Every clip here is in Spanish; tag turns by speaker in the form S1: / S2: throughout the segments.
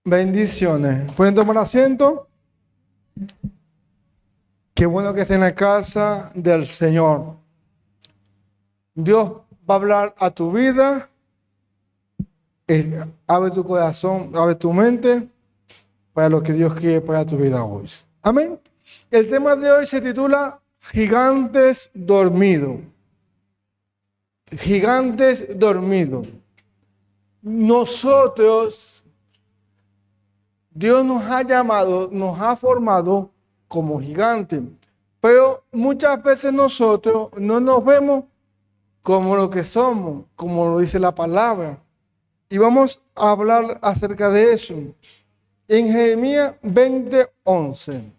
S1: Bendiciones. ¿Pueden tomar asiento? Qué bueno que estén en la casa del Señor. Dios va a hablar a tu vida. Abre tu corazón, abre tu mente para lo que Dios quiere para tu vida hoy. Amén. El tema de hoy se titula Gigantes dormidos. Gigantes dormidos. Nosotros, Dios nos ha llamado, nos ha formado como gigantes, pero muchas veces nosotros no nos vemos como lo que somos, como lo dice la palabra. Y vamos a hablar acerca de eso. En Jeremías 20:11.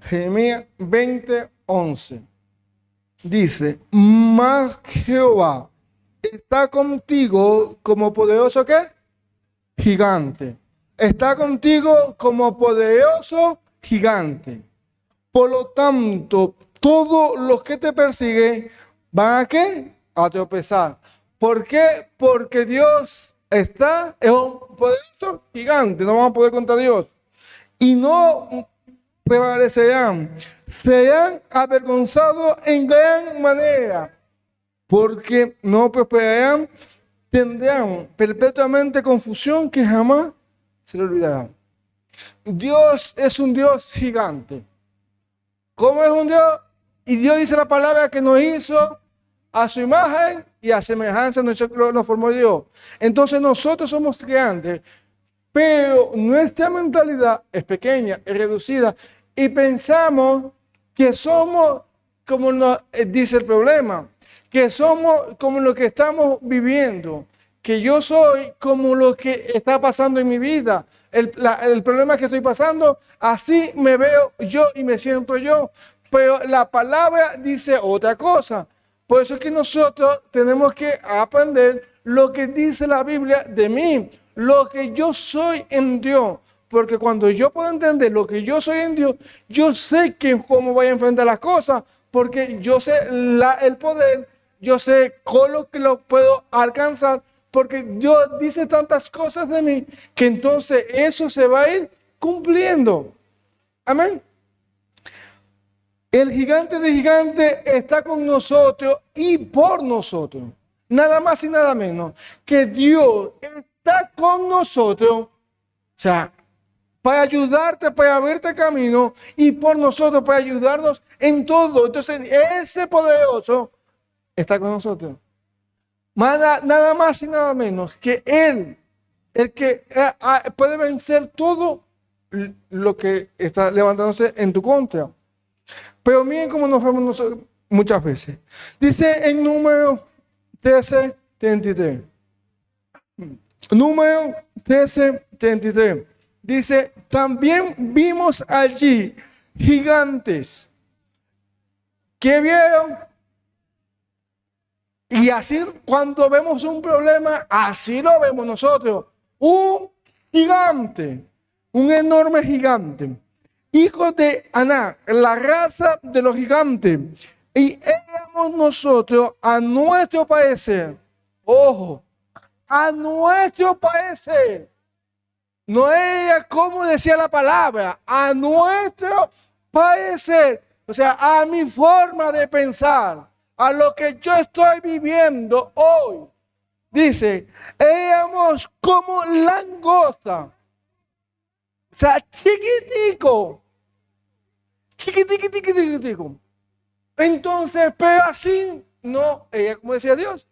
S1: Jeremías 20:11. Dice, mas Jehová está contigo como poderoso ¿qué? Gigante. Está contigo como poderoso gigante. Por lo tanto, todos los que te persiguen van a ¿qué? A tropezar. ¿Por qué? Porque Dios es un poderoso gigante. No vamos a poder contra Dios. Y no prevalecerán. Serán avergonzados en gran manera. Porque no prosperarán. Tendrán perpetuamente confusión que jamás se le olvidará. Dios es un Dios gigante. ¿Cómo es un Dios? Y Dios dice la palabra que nos hizo a su imagen y a semejanza lo formó Dios. Entonces nosotros somos grandes, pero nuestra mentalidad es pequeña, es reducida y pensamos que somos como nos dice el problema, que somos como lo que estamos viviendo, que yo soy como lo que está pasando en mi vida. El problema que estoy pasando, así me veo yo y me siento yo. Pero la palabra dice otra cosa. Por eso es que nosotros tenemos que aprender lo que dice la Biblia de mí, lo que yo soy en Dios. Porque cuando yo puedo entender lo que yo soy en Dios, yo sé cómo voy a enfrentar las cosas, porque yo sé el poder, yo sé con lo que lo puedo alcanzar, porque Dios dice tantas cosas de mí que entonces eso se va a ir cumpliendo. Amén. El gigante de gigantes está con nosotros y por nosotros. Nada más y nada menos que Dios está con nosotros. O sea, para ayudarte, para abrirte camino y por nosotros, para ayudarnos en todo. Entonces, ese poderoso está con nosotros. Nada más y nada menos que Él, el que puede vencer todo lo que está levantándose en tu contra. Pero miren cómo nos vemos nosotros muchas veces. Dice en número 13:33. Número 13:33. Dice, también vimos allí gigantes que vieron. Y así cuando vemos un problema, así lo vemos nosotros. Un gigante, un enorme gigante. Hijo de Aná, la raza de los gigantes. Y éramos nosotros a nuestro parecer. Ojo, a nuestro parecer. No era como decía la palabra, a nuestro parecer. O sea, a mi forma de pensar, a lo que yo estoy viviendo hoy. Dice, éramos como langosta. O sea, chiquitico. Chiquitico. Entonces, pero así no, ella como decía Dios.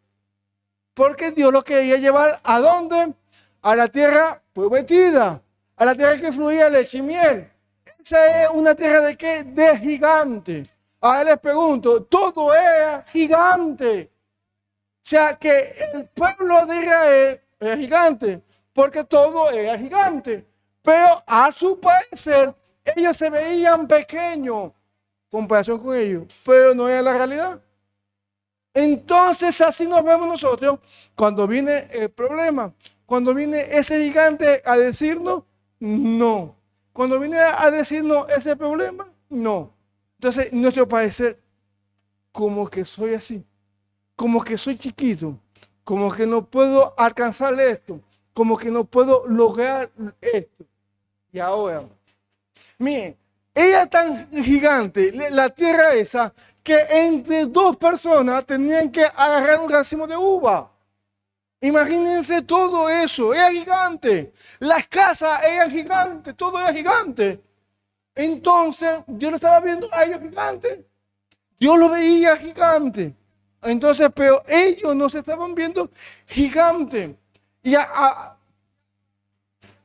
S1: Porque Dios lo quería llevar ¿a dónde? A la tierra prometida, a la tierra que fluía leche y miel. Esa es una tierra de qué? De gigante. Ahora les pregunto, todo era gigante. O sea que el pueblo de Israel era gigante, porque todo era gigante. Pero a su parecer, ellos se veían pequeños en comparación con ellos, pero no era la realidad. Entonces así nos vemos nosotros cuando viene el problema, cuando viene ese gigante a decirnos no, cuando viene a decirnos ese problema, no. Entonces nuestro parecer, como que soy así, como que soy chiquito, como que no puedo alcanzar esto, como que no puedo lograr esto. Y ahora, miren, ella tan gigante, la tierra esa, que entre dos personas tenían que agarrar un racimo de uva. Imagínense todo eso, era gigante. Las casas eran gigantes, todo era gigante. Entonces, Dios lo estaba viendo a ellos gigantes. Dios lo veía gigante. Entonces, pero ellos no se estaban viendo gigantes. Y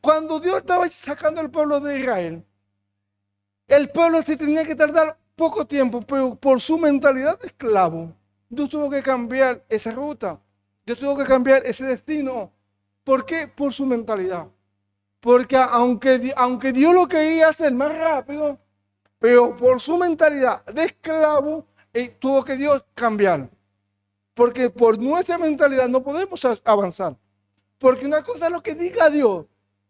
S1: cuando Dios estaba sacando al pueblo de Israel, el pueblo se tenía que tardar poco tiempo, pero por su mentalidad de esclavo, Dios tuvo que cambiar esa ruta. Dios tuvo que cambiar ese destino. ¿Por qué? Por su mentalidad. Porque aunque Dios lo quería hacer más rápido, pero por su mentalidad de esclavo, tuvo que Dios cambiar. Porque por nuestra mentalidad no podemos avanzar. Porque una cosa es lo que diga Dios,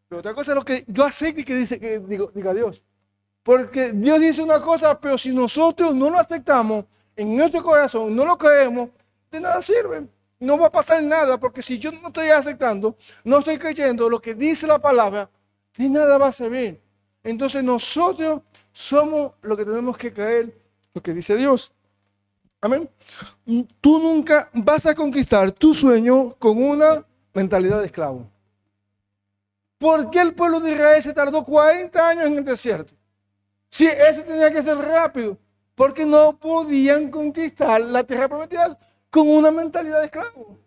S1: pero otra cosa es lo que yo acepte que diga Dios. Porque Dios dice una cosa, pero si nosotros no lo aceptamos en nuestro corazón, no lo creemos, de nada sirve. No va a pasar nada, porque si yo no estoy aceptando, no estoy creyendo lo que dice la palabra, de nada va a servir. Entonces nosotros somos lo que tenemos que creer, lo que dice Dios. Amén. Tú nunca vas a conquistar tu sueño con una mentalidad de esclavo. ¿Por qué el pueblo de Israel se tardó 40 años en el desierto? Sí, eso tenía que ser rápido, porque no podían conquistar la tierra prometida con una mentalidad de esclavo.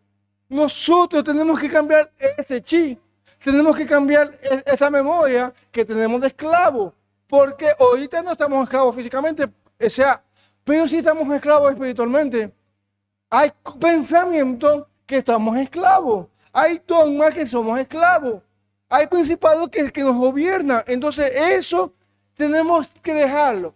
S1: Nosotros tenemos que cambiar ese chip, tenemos que cambiar esa memoria que tenemos de esclavo, porque ahorita no estamos esclavos físicamente, o sea, pero sí estamos esclavos espiritualmente. Hay pensamientos que estamos esclavos, hay dogmas que somos esclavos, hay principados que nos gobiernan, entonces eso tenemos que dejarlo.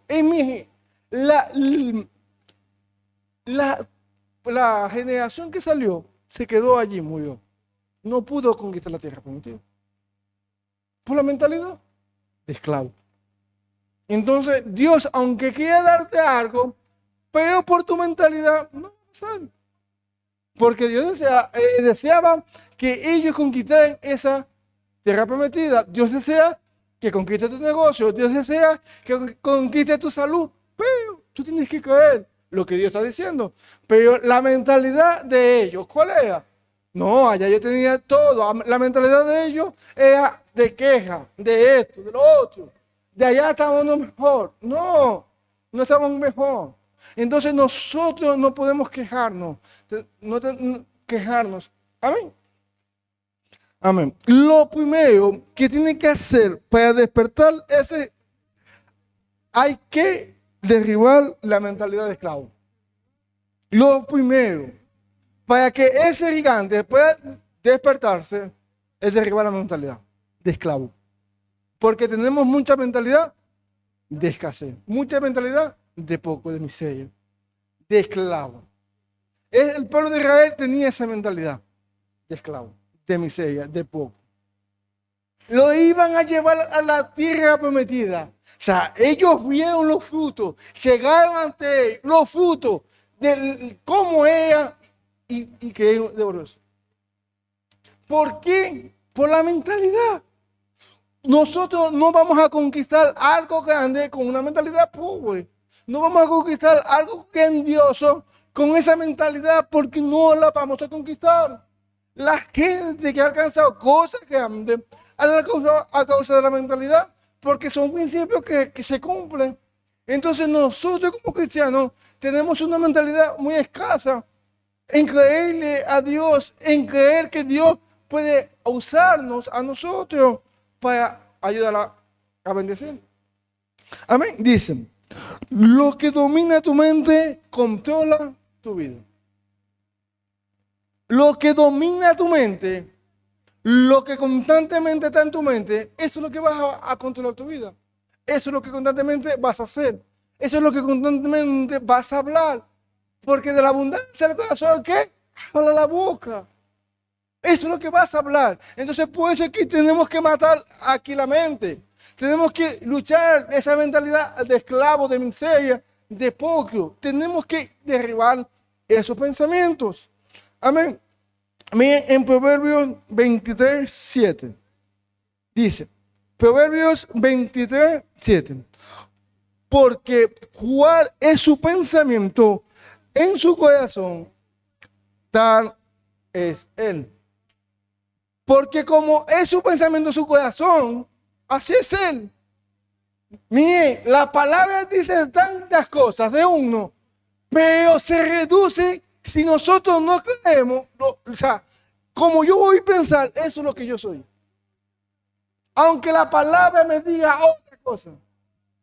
S1: La generación que salió se quedó allí, murió. No pudo conquistar la tierra prometida. Por la mentalidad de esclavo. Entonces, Dios, aunque quiera darte algo, pero por tu mentalidad, no va a pasar. Porque Dios deseaba que ellos conquistaran esa tierra prometida. Dios desea que conquiste tu negocio. Dios desea que conquiste tu salud. Pero tú tienes que creer lo que Dios está diciendo. Pero la mentalidad de ellos, ¿cuál era? No, allá yo tenía todo. La mentalidad de ellos era de queja, de esto, de lo otro. De allá estábamos mejor. No, no estamos mejor. Entonces nosotros no podemos quejarnos. Quejarnos. Amén. Amén. Lo primero que tiene que hacer para despertar hay que derribar la mentalidad de esclavo. Lo primero, para que ese gigante pueda despertarse, es derribar la mentalidad de esclavo. Porque tenemos mucha mentalidad de escasez, mucha mentalidad de poco, de miseria, de esclavo. El pueblo de Israel tenía esa mentalidad de esclavo, de miseria, de poco. Lo iban a llevar a la tierra prometida. O sea, ellos vieron los frutos, llegaron ante ellos, los frutos de cómo era y creyeron de eso. ¿Por qué? Por la mentalidad. Nosotros no vamos a conquistar algo grande con una mentalidad pobre. No vamos a conquistar algo grandioso con esa mentalidad porque no la vamos a conquistar. La gente que ha alcanzado cosas grandes a causa de la mentalidad, porque son principios que se cumplen. Entonces nosotros como cristianos tenemos una mentalidad muy escasa en creerle a Dios, en creer que Dios puede usarnos a nosotros para ayudar a bendecir. Amén. Dicen, lo que domina tu mente controla tu vida. Lo que domina tu mente, lo que constantemente está en tu mente, eso es lo que vas a controlar tu vida. Eso es lo que constantemente vas a hacer. Eso es lo que constantemente vas a hablar. Porque de la abundancia del corazón, ¿qué? Habla la boca. Eso es lo que vas a hablar. Entonces, por eso es que tenemos que matar aquí la mente. Tenemos que luchar esa mentalidad de esclavo, de miseria, de poco. Tenemos que derribar esos pensamientos. Amén. Miren, en Proverbios 23, 7. Dice, Proverbios 23, 7. Porque cuál es su pensamiento en su corazón, tal es él. Porque como es su pensamiento en su corazón, así es él. Mire, la palabra dice tantas cosas de uno, pero se reduce si nosotros no creemos, o sea, como yo voy a pensar, eso es lo que yo soy. Aunque la palabra me diga otra cosa,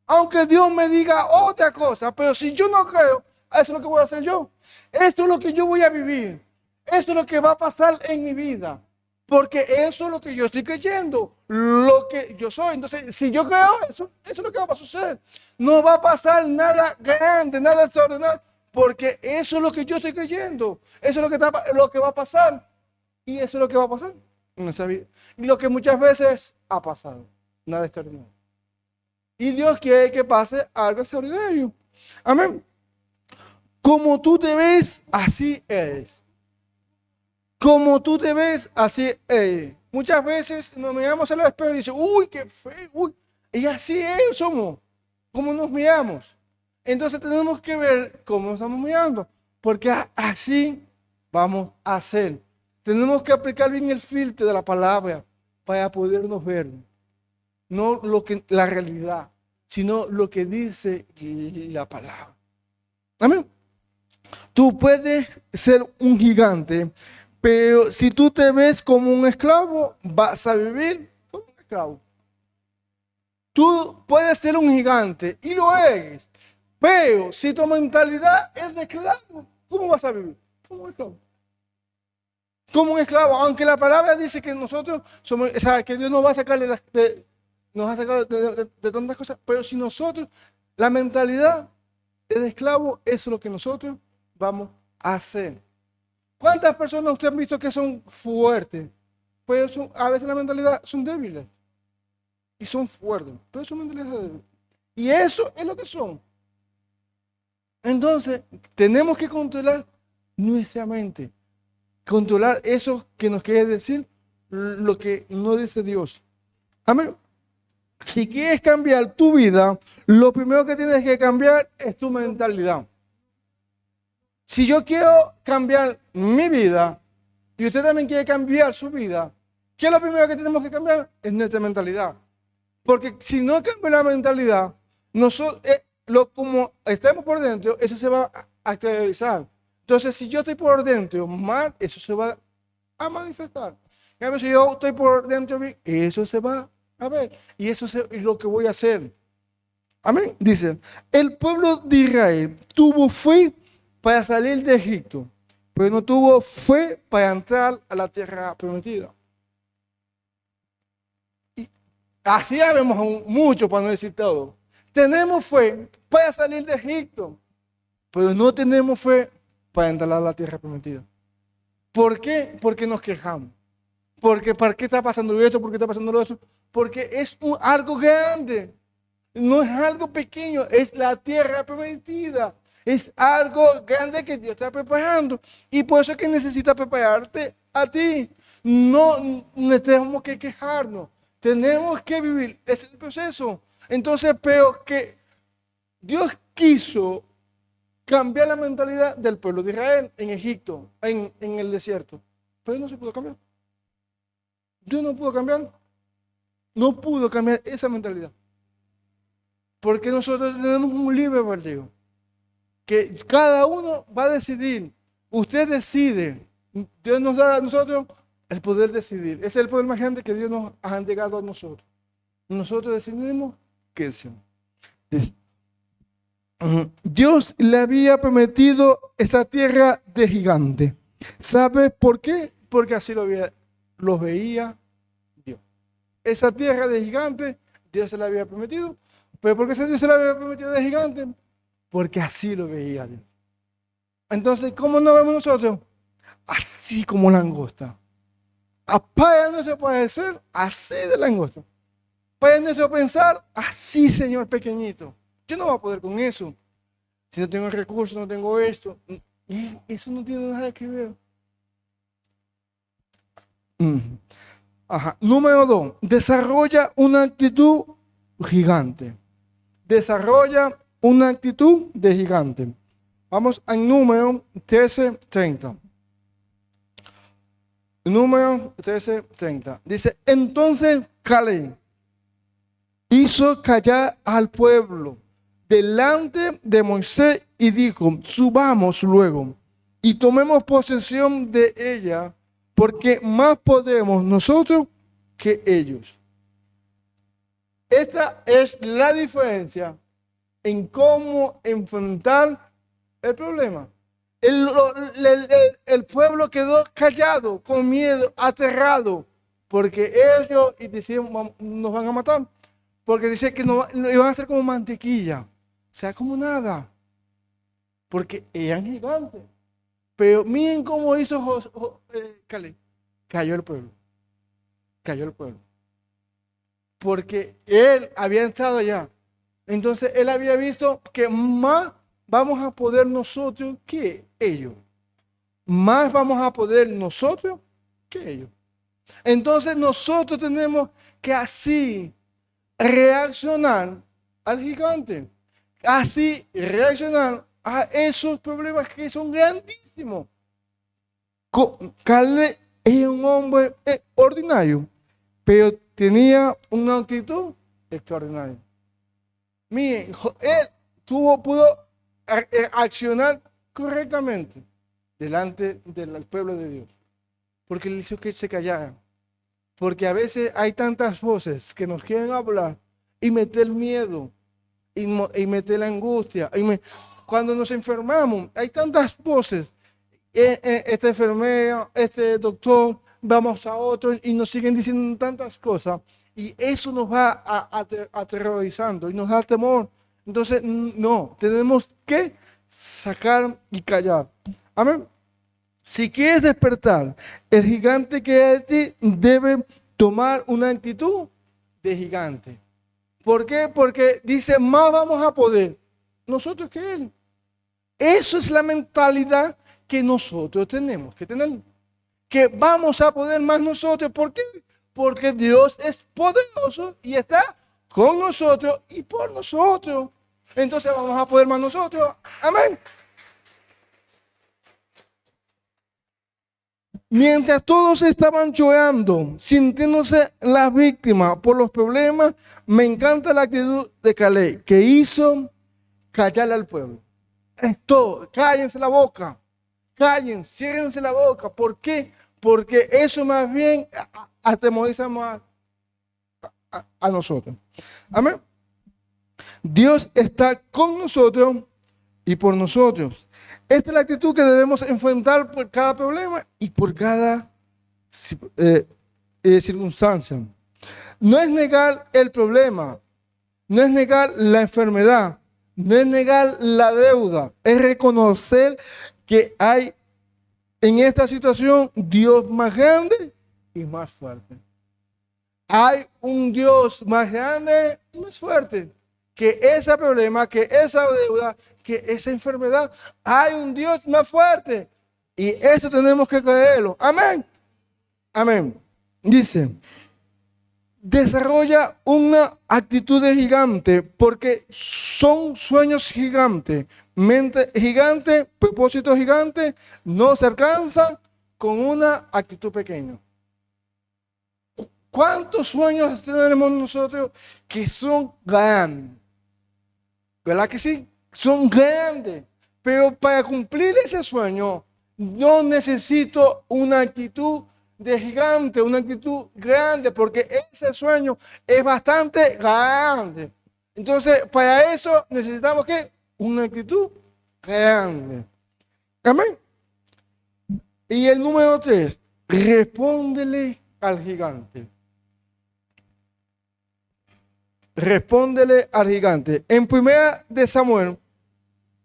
S1: aunque Dios me diga otra cosa, pero si yo no creo, eso es lo que voy a hacer yo. Esto es lo que yo voy a vivir. Eso es lo que va a pasar en mi vida. Porque eso es lo que yo estoy creyendo, lo que yo soy. Entonces, si yo creo eso, eso es lo que va a suceder. No va a pasar nada grande, nada extraordinario, porque eso es lo que yo estoy creyendo. Eso es lo que va a pasar. Y eso es lo que va a pasar en nuestra vida. Y lo que muchas veces ha pasado, nada extraordinario. Y Dios quiere que pase algo extraordinario. Amén. Como tú te ves, así eres. Como tú te ves, así eres. Muchas veces nos miramos al espejo y dice, uy, qué feo, uy. Y así es, somos, como nos miramos. Entonces tenemos que ver cómo nos estamos mirando, porque así vamos a hacer. Tenemos que aplicar bien el filtro de la palabra para podernos ver. No la realidad, sino lo que dice la palabra. Amén. Tú puedes ser un gigante, pero si tú te ves como un esclavo, vas a vivir como un esclavo. Tú puedes ser un gigante y lo eres, pero si tu mentalidad es de esclavo, ¿cómo vas a vivir? Como un esclavo. Como un esclavo, aunque la palabra dice que nosotros somos, o sea, que Dios nos va a sacar nos ha sacado de tantas cosas, pero si nosotros, la mentalidad es de esclavo, eso es lo que nosotros vamos a hacer. ¿Cuántas personas ustedes han visto que son fuertes? Pues a veces la mentalidad son débiles y son fuertes, pero su mentalidad es débil. Y eso es lo que son. Entonces, tenemos que controlar nuestra mente, controlar eso que nos quiere decir lo que no dice Dios. Amén. Si quieres cambiar tu vida, lo primero que tienes que cambiar es tu mentalidad. Si yo quiero cambiar mi vida y usted también quiere cambiar su vida, ¿qué es lo primero que tenemos que cambiar? Es nuestra mentalidad. Porque si no cambia la mentalidad, nosotros, como estemos por dentro, eso se va a actualizar. Entonces, si yo estoy por dentro mal, eso se va a manifestar. En cambio, si yo estoy por dentro bien, eso se va a ver. Y eso es lo que voy a hacer. Amén. Dice, el pueblo de Israel tuvo fe para salir de Egipto, pero no tuvo fe para entrar a la tierra prometida. Y así habemos mucho, para no decir todo. Tenemos fe para salir de Egipto, pero no tenemos fe para entrar a la tierra prometida. ¿Por qué? Porque nos quejamos. Porque ¿para qué está pasando esto? ¿Por qué está pasando lo otro? Porque es algo grande. No es algo pequeño, es la tierra prometida. Es algo grande que Dios está preparando. Y por eso es que necesita prepararte a ti. No tenemos que quejarnos. Tenemos que vivir. Es el proceso. Entonces, pero que Dios quiso cambiar la mentalidad del pueblo de Israel en Egipto, en el desierto. Pero no se pudo cambiar. Dios no pudo cambiar. No pudo cambiar esa mentalidad. Porque nosotros tenemos un libre albedrío. Que cada uno va a decidir. Usted decide. Dios nos da a nosotros el poder decidir. Ese es el poder más grande que Dios nos ha entregado a nosotros. Nosotros decidimos qué hacemos. Dios le había prometido esa tierra de gigante. ¿Sabe por qué? Porque así lo veía Dios. Esa tierra de gigante, Dios se la había prometido. ¿Pero por qué Dios se la había prometido de gigante? Porque así lo veía Dios. Entonces, ¿cómo nos vemos nosotros? Así como langosta. Para nuestro parecer, así de langosta. Para nuestro pensar, así, Señor pequeñito. Yo no voy a poder con eso. Si no tengo recursos, no tengo esto. Y eso no tiene nada que ver. Mm. Ajá. Número 2, desarrolla una actitud gigante. Desarrolla una actitud de gigante. Vamos al número 13:30. Número 13:30. Dice, entonces Caleb hizo callar al pueblo delante de Moisés y dijo, subamos luego y tomemos posesión de ella, porque más podemos nosotros que ellos. Esta es la diferencia en cómo enfrentar el problema. El pueblo quedó callado, con miedo, aterrado, porque ellos decían, nos van a matar, porque dice que no iban a ser como mantequilla, o sea, como nada, porque eran gigantes. Pero miren cómo hizo Caleb. Cayó el pueblo. Cayó el pueblo. Porque él había entrado allá. Entonces él había visto que más vamos a poder nosotros que ellos. Más vamos a poder nosotros que ellos. Entonces nosotros tenemos que así reaccionar al gigante. Así reaccionar a esos problemas que son grandísimos. Caleb es un hombre ordinario, pero tenía una actitud extraordinaria. Miren, él pudo accionar correctamente delante del pueblo de Dios, porque le hizo que se callaran. Porque a veces hay tantas voces que nos quieren hablar y meter miedo y meter la angustia. Cuando nos enfermamos, hay tantas voces. Esta enfermera, este doctor, vamos a otro y nos siguen diciendo tantas cosas. Y eso nos va aterrorizando y nos da temor. Entonces, no, tenemos que sacar y callar. Amén. Si quieres despertar, el gigante que hay en ti debe tomar una actitud de gigante. ¿Por qué? Porque dice, más vamos a poder nosotros que él. Eso es la mentalidad que nosotros tenemos que tener. Que vamos a poder más nosotros. ¿Por qué? Porque Dios es poderoso y está con nosotros y por nosotros. Entonces vamos a poder más nosotros. Amén. Mientras todos estaban llorando, sintiéndose las víctimas por los problemas, me encanta la actitud de Caleb, que hizo callar al pueblo. Esto, cállense la boca, ciérrense la boca. ¿Por qué? Porque eso más bien atemoriza más a nosotros. Amén. Dios está con nosotros y por nosotros. Esta es la actitud que debemos enfrentar por cada problema y por cada circunstancia. No es negar el problema, no es negar la enfermedad, no es negar la deuda, es reconocer que hay en esta situación Dios más grande y más fuerte. Hay un Dios más grande y más fuerte que ese problema, que esa deuda, que esa enfermedad. Hay un Dios más fuerte y eso tenemos que creerlo. Amén. Amén. Dice, desarrolla una actitud de gigante porque son sueños gigantes, mente gigante, propósito gigante, no se alcanza con una actitud pequeña. ¿Cuántos sueños tenemos nosotros que son grandes? ¿Verdad que sí? Son grandes. Pero para cumplir ese sueño, yo necesito una actitud de gigante, una actitud grande, porque ese sueño es bastante grande. Entonces, para eso necesitamos ¿qué? Una actitud grande. Amén. Y el número 3, respóndele al gigante. Respóndele al gigante. En 1 Samuel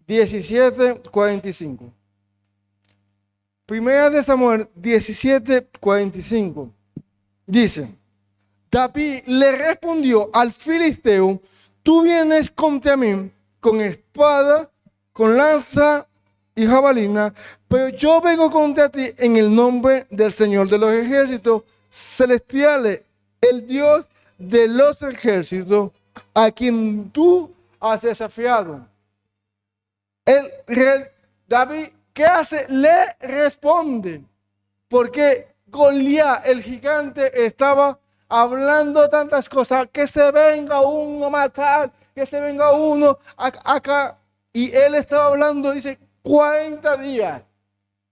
S1: 17:45. 1 Samuel 17:45. Dice, David le respondió al filisteo, tú vienes contra mí con espada, con lanza y jabalina, pero yo vengo contra ti en el nombre del Señor de los ejércitos celestiales, el Dios de los ejércitos, a quien tú has desafiado. El rey David, ¿qué hace? Le responde, porque Goliat, el gigante, estaba hablando tantas cosas, que se venga uno a matar, que se venga uno acá, y él estaba hablando, dice, 40 días,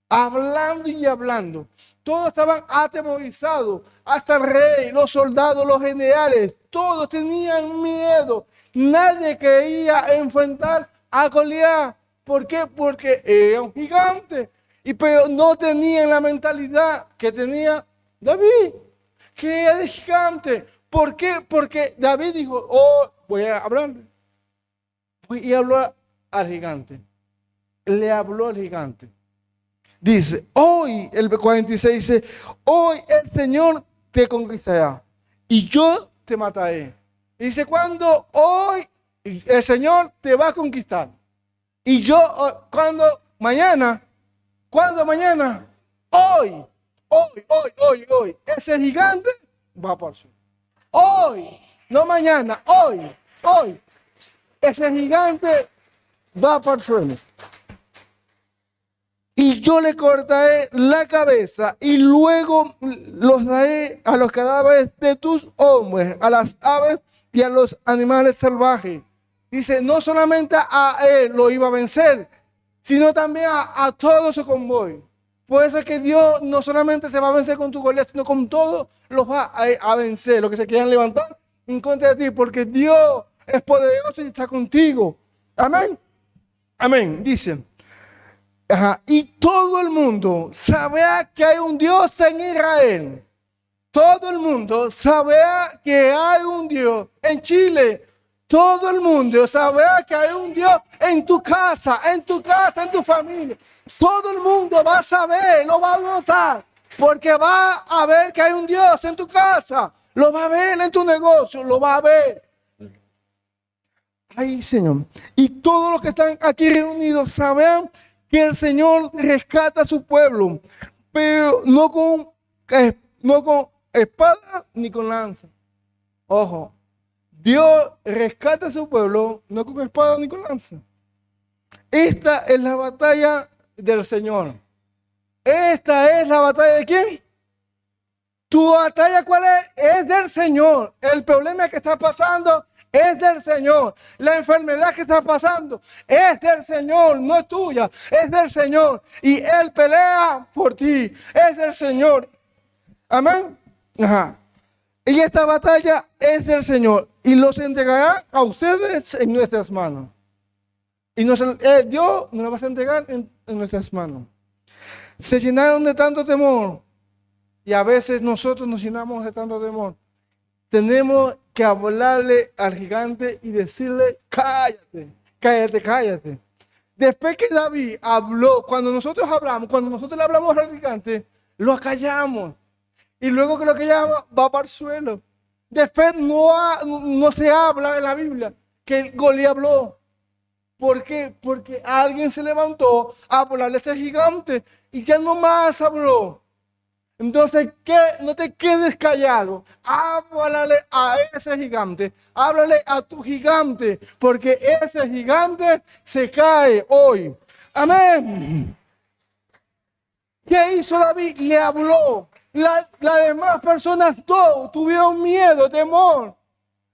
S1: hablando y hablando. Todos estaban atemorizados, hasta el rey, los soldados, los generales, todos tenían miedo. Nadie quería enfrentar a Goliat. ¿Por qué? Porque era un gigante, pero no tenían la mentalidad que tenía David, que era de gigante. ¿Por qué? Porque David dijo, oh, voy a hablarle. Y habló al gigante. Le habló al gigante. Dice, hoy, el 46 dice, hoy el Señor te conquistará y yo te mataré. Y dice, ¿cuándo? Hoy el Señor te va a conquistar. Y yo, ¿cuándo? Mañana. ¿Cuándo mañana? Hoy. Hoy. Ese gigante va por su. Hoy. No mañana. Hoy. Ese gigante va por suelo. Y yo le cortaré la cabeza y luego los daré a los cadáveres de tus hombres, a las aves y a los animales salvajes. Dice, no solamente a él lo iba a vencer, sino también a todo su convoy. Por eso es que Dios no solamente se va a vencer con tu Goliat, sino con todos los va a vencer, los que se quieran levantar en contra de ti, porque Dios es poderoso y está contigo. Amén. Amén. Dice. Y todo el mundo sabrá que hay un Dios en Israel. Todo el mundo sabrá que hay un Dios en Chile. Todo el mundo sabrá que hay un Dios en tu casa, en tu familia. Todo el mundo va a saber, lo va a notar, porque va a ver que hay un Dios en tu casa. Lo va a ver en tu negocio, lo va a ver. Ay, Señor. Y todos los que están aquí reunidos sabrán que el Señor rescata a su pueblo, pero no con espada ni con lanza. Ojo, Dios rescata a su pueblo no con espada ni con lanza. Esta es la batalla del Señor. Esta es la batalla de ¿quién? Tu batalla, ¿cuál es? Es del Señor. El problema que está pasando es del Señor. La enfermedad que está pasando es del Señor, no es tuya, es del Señor. Y Él pelea por ti, es del Señor. Amén. Y esta batalla es del Señor y los entregará a ustedes en nuestras manos. Y Dios nos lo va a entregar en nuestras manos. Se llenaron de tanto temor y a veces nosotros nos llenamos de tanto temor. Tenemos que hablarle al gigante y decirle, cállate. Después que David habló, cuando nosotros le hablamos al gigante, lo acallamos. Y luego que lo callamos, va para el suelo. Después no se habla en la Biblia que Goliat habló. ¿Por qué? Porque alguien se levantó a hablarle a ese gigante y ya no más habló. Entonces, no te quedes callado. Háblale a ese gigante. Háblale a tu gigante. Porque ese gigante se cae hoy. Amén. ¿Qué hizo David? Le habló. Las demás personas todos tuvieron miedo, temor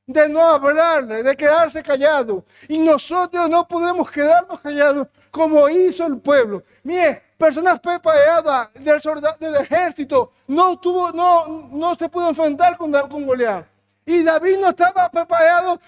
S1: de no hablarle, de quedarse callados. Y nosotros no podemos quedarnos callados como hizo el pueblo. Mire, personas preparadas del ejército no se pudo enfrentar con Goliat. Y David no estaba preparado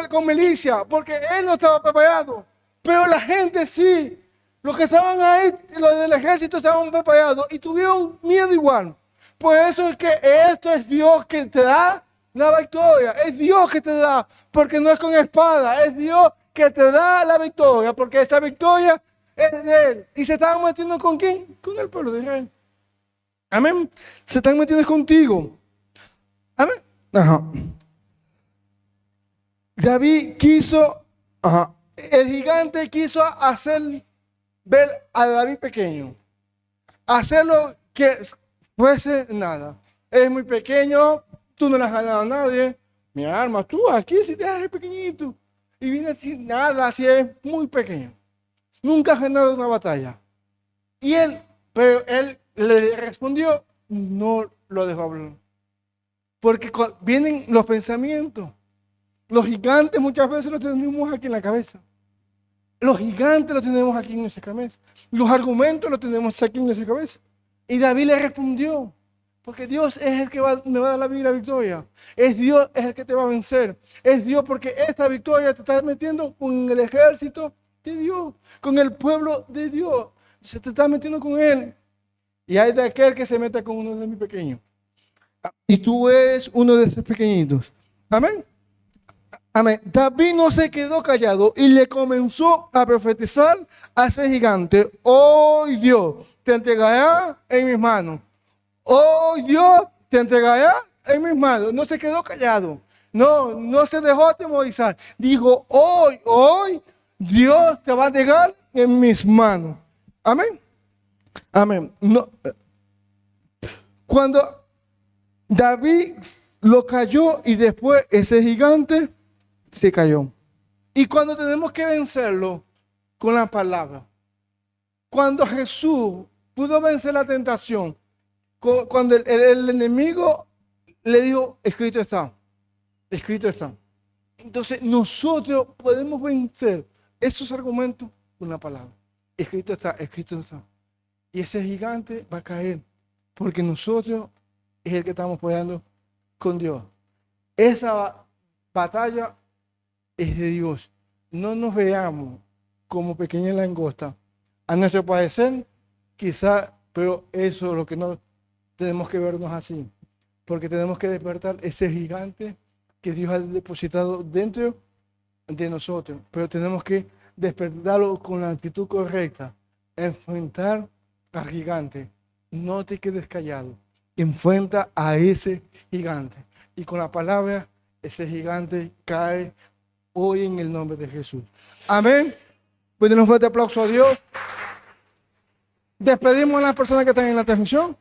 S1: con milicia, porque él no estaba preparado. Pero la gente sí. Los que estaban ahí, los del ejército, estaban preparados y tuvieron miedo igual. Por eso es que esto es Dios que te da la victoria. Es Dios que te da, porque no es con espada. Es Dios que te da la victoria, porque esa victoria es de Él. ¿Y se están metiendo con quién? Con el pueblo de Israel. Amén. Se están metiendo contigo. Amén. David quiso, el gigante quiso hacer ver a David pequeño, hacerlo que fuese nada. Es muy pequeño, tú no le has ganado a nadie. Mi arma, tú aquí si te haces pequeñito. Y viene sin nada, así es muy pequeño. Nunca has ganado una batalla. Pero él le respondió, no lo dejó hablar. Porque vienen los pensamientos. Los gigantes muchas veces los tenemos aquí en la cabeza. Los gigantes los tenemos aquí en nuestra cabeza. Los argumentos los tenemos aquí en nuestra cabeza. Y David le respondió, porque Dios es el que me va a dar la victoria. Es Dios es el que te va a vencer. Es Dios porque esta victoria te está metiendo con el ejército de Dios, con el pueblo de Dios. Se te está metiendo con él. Y hay de aquel que se meta con uno de mis pequeños. Y tú eres uno de esos pequeñitos. Amén. Amén. David no se quedó callado y le comenzó a profetizar a ese gigante. Hoy Dios te entregará en mis manos. Hoy Dios te entregará en mis manos. No se quedó callado. No se dejó atemorizar. Dijo, hoy Dios te va a entregar en mis manos. Amén. Amén. No, cuando David lo cayó y después ese gigante se cayó. Y cuando tenemos que vencerlo con la palabra. Cuando Jesús pudo vencer la tentación, cuando el enemigo le dijo, escrito está, escrito está. Entonces nosotros podemos vencer esos argumentos con la palabra. Escrito está, escrito está. Y ese gigante va a caer, porque nosotros es el que estamos peleando con Dios. Esa batalla es de Dios. No nos veamos como pequeña langosta. A nuestro parecer, quizá, pero eso es lo que no tenemos que vernos así. Porque tenemos que despertar ese gigante que Dios ha depositado dentro de nosotros. Pero tenemos que despertarlo con la actitud correcta. Enfrentar al gigante. No te quedes callado. Enfrenta a ese gigante. Y con la palabra, ese gigante cae hoy en el nombre de Jesús. Amén. Pues un fuerte aplauso a Dios. Despedimos a las personas que están en la transmisión.